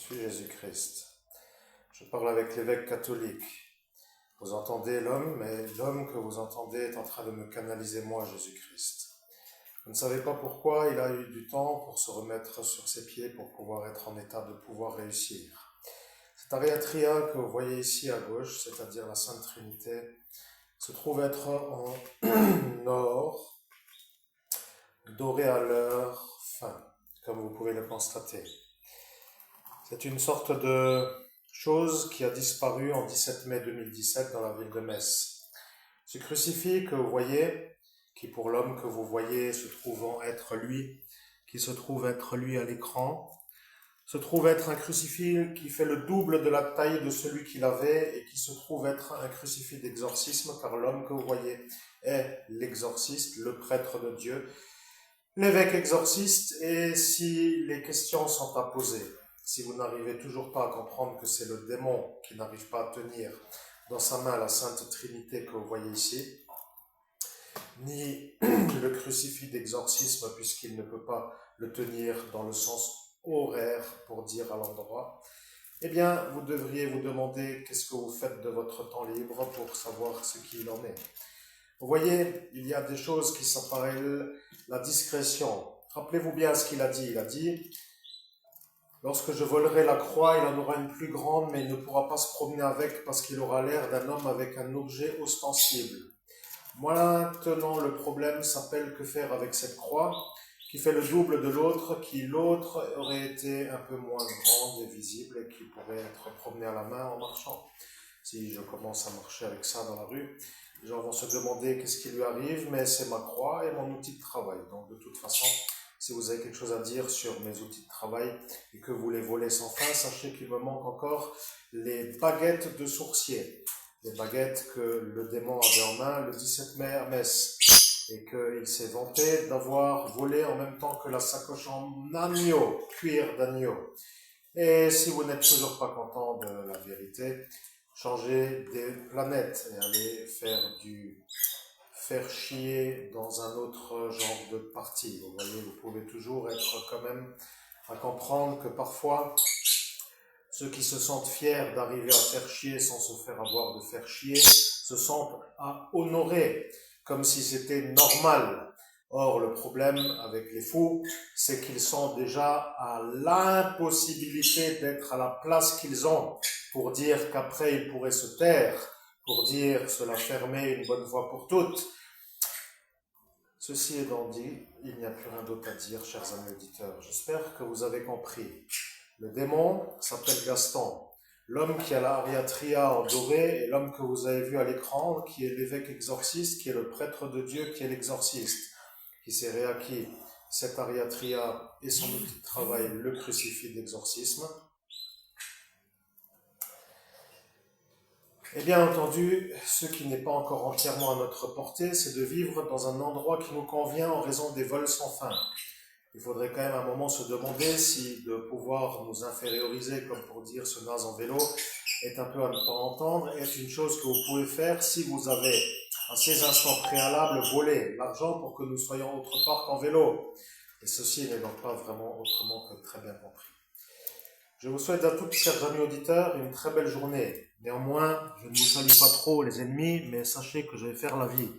suis Jésus-Christ. Je parle avec l'évêque catholique. Vous entendez l'homme, mais l'homme que vous entendez est en train de me canaliser moi, Jésus-Christ. Vous ne savez pas pourquoi il a eu du temps pour se remettre sur ses pieds, pour pouvoir être en état de pouvoir réussir. Cette ariatria que vous voyez ici à gauche, c'est-à-dire la Sainte Trinité, se trouve être en or, doré à l'heure fin, comme vous pouvez le constater. C'est une sorte de chose qui a disparu en 17 mai 2017 dans la ville de Metz. Ce crucifix que vous voyez, qui pour l'homme que vous voyez se trouvant être lui, qui se trouve être lui à l'écran, se trouve être un crucifix qui fait le double de la taille de celui qu'il avait et qui se trouve être un crucifix d'exorcisme, car l'homme que vous voyez est l'exorciste, le prêtre de Dieu, l'évêque exorciste. Et si les questions sont à poser, si vous n'arrivez toujours pas à comprendre que c'est le démon qui n'arrive pas à tenir dans sa main la Sainte Trinité que vous voyez ici, ni le crucifix d'exorcisme puisqu'il ne peut pas le tenir dans le sens horaire pour dire à l'endroit, eh bien vous devriez vous demander qu'est-ce que vous faites de votre temps libre pour savoir ce qu'il en est. Vous voyez, il y a des choses qui s'appellent la discrétion. Rappelez-vous bien ce qu'il a dit. Il a dit: lorsque je volerai la croix, il en aura une plus grande, mais il ne pourra pas se promener avec parce qu'il aura l'air d'un homme avec un objet ostensible. Maintenant, le problème s'appelle que faire avec cette croix qui fait le double de l'autre, qui l'autre aurait été un peu moins grande et visible et qui pourrait être promenée à la main en marchant. Si je commence à marcher avec ça dans la rue, les gens vont se demander qu'est-ce qui lui arrive, mais c'est ma croix et mon outil de travail. Donc de toute façon, si vous avez quelque chose à dire sur mes outils de travail et que vous les volez sans fin, sachez qu'il me manque encore les baguettes de sourcier. Les baguettes que le démon avait en main le 17 mai à Metz. Et qu'il s'est vanté d'avoir volé en même temps que la sacoche en agneau, cuir d'agneau. Et si vous n'êtes toujours pas content de la vérité, changez des planètes et allez faire chier dans un autre genre de partie. Vous voyez, vous pouvez toujours être quand même à comprendre que parfois, ceux qui se sentent fiers d'arriver à faire chier sans se faire avoir de faire chier, se sentent à honorer, comme si c'était normal. Or, le problème avec les fous, c'est qu'ils sont déjà à l'impossibilité d'être à la place qu'ils ont pour dire qu'après ils pourraient se taire, pour dire se la fermer une bonne fois pour toutes. Ceci étant dit, il n'y a plus rien d'autre à dire, chers amis auditeurs. J'espère que vous avez compris. Le démon s'appelle Gaston. L'homme qui a la ariatria en doré est l'homme que vous avez vu à l'écran, qui est l'évêque exorciste, qui est le prêtre de Dieu, qui est l'exorciste, qui s'est réacquis cette ariatria et son outil de travail, le crucifix d'exorcisme. Et bien entendu, ce qui n'est pas encore entièrement à notre portée, c'est de vivre dans un endroit qui nous convient en raison des vols sans fin. Il faudrait quand même à un moment se demander si de pouvoir nous inférioriser, comme pour dire ce naze en vélo, est un peu à ne pas entendre, est une chose que vous pouvez faire si vous avez, à ces instants préalables, volé l'argent pour que nous soyons autre part qu'en vélo. Et ceci n'est donc pas vraiment autrement que très bien compris. Je vous souhaite à tous, chers amis auditeurs, une très belle journée. Néanmoins, je ne vous salue pas trop les ennemis, mais sachez que je vais faire la vie.